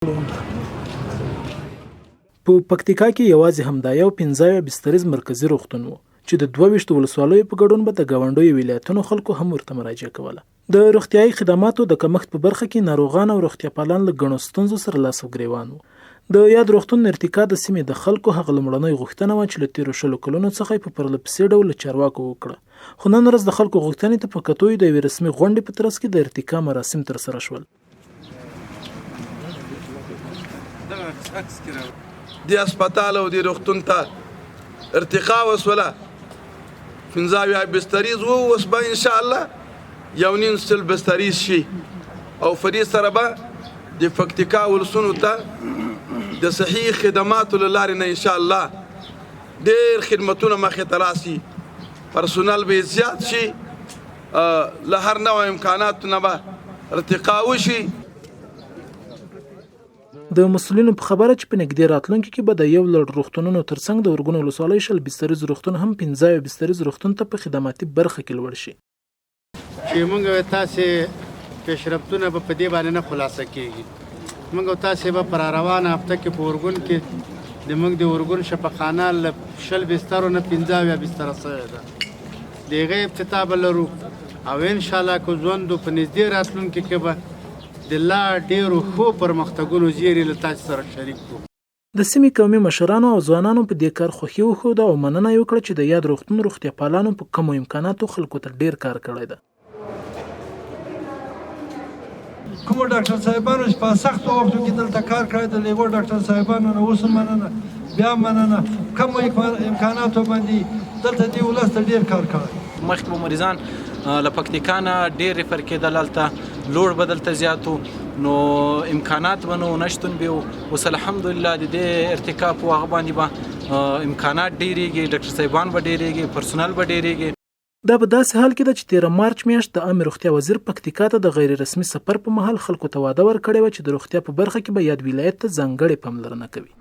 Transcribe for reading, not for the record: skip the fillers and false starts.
په پکتیکا کې یوازې همدا یو 15 بستریز مرکزی روغتون و چې د 22 ولسوالیو په ګډون به د ګاونډیو ولایتونو خلکو هم ورته مراجعه کوله. د روغتیايي خدماتو د کمښت په برخه کې ناروغان او روغتیا پالان له ګڼو ستونزو سره لاس او ګریوان وو. د یاد روغتون ارتقا د سیمې د خلکو هغه لومړنۍ غوښتنه وه چې له تېرو 20 کلونو څخه یې په پرله پسې ډول له چارواکو وکړه، خو نن ورځ د خلکو غوښتنې ته په کتو د یوې رسمي غونډې په ترڅ کې د ارتقا مراسم ترسره شول. دی هسپتال او دی روغتون ته ارتقا وسوله 15 بستریز وو، اوس به انشاءالله 1.5 بستریز شي او فري سره به د پکتیکا ولسونو ته د صحي خدماتو له لارې نه انشاءالله ډېر خدمتونه مخې ته راسي، پرسونل به زیات شي، له هر نوع امکاناتو نه به ارتقا وشي. د مسؤلینو په خبره چې په نږدې راتلونکي کې به د یو لړ روغتونونو ترڅنګ د ورګون ولسوالۍ 20 بستریز روغتون هم 15 بستریز روغتون ته په خدماتي برخه کې لوړ شي. چې موږ تاسې پیشرفتونه به په دې باندې نه خلاصه کېږي. موږ تاسې به پر روانه هفته کې په ورګون کې د موږ د ورګون شفاخانه له 20 بسترو نه 15 بستره شوې ده. د هغې افتتاح به لرو او انشاءالله که ژوند په نږدې راتلونکي کې به د لا ډېرو ښو پرمختګونو زیری له تاسو سره شریک کړو. د سیمې قومي مشرانو او ځوانانو په دې کار خوښي وښوده او مننه یې وکړه چې د یاد روغتون روغتیا پالانو په کمو امکاناتو خلکو ته ډېر کار کړی ده. کومو ډاکټر صاحبانو چې په سختو وختو کې دلته کار کړی د هغو ډاکټر صاحبانو نه اوس مننه، بیا مننه. کمو امکاناتو باندې دلته دې ولس ته ډېر کار کړی. مخکې به مریضان له پکتیکا نه ډېر ریفر کېدل، هلته لوړ به دلته زیات و، نو امکانات به نه و، نشتون به و. اوس الحمدلله د دې ارتقا په هغه باندې به امکانات ډېرېږي، ډاکټر صاحبان به ډېرېږي، پرسونل به ډېرېږي. دا په داسې حال کې ده چې 13 مارچ میاشت د عامه روغتیا وزیر پکتیکا ته د غیر رسمي سفر په مهال خلکو ته وعده ورکړې وه چې د روغتیا په برخه کې به یاد ولایت ته ځانګړې پاملرنه کوي.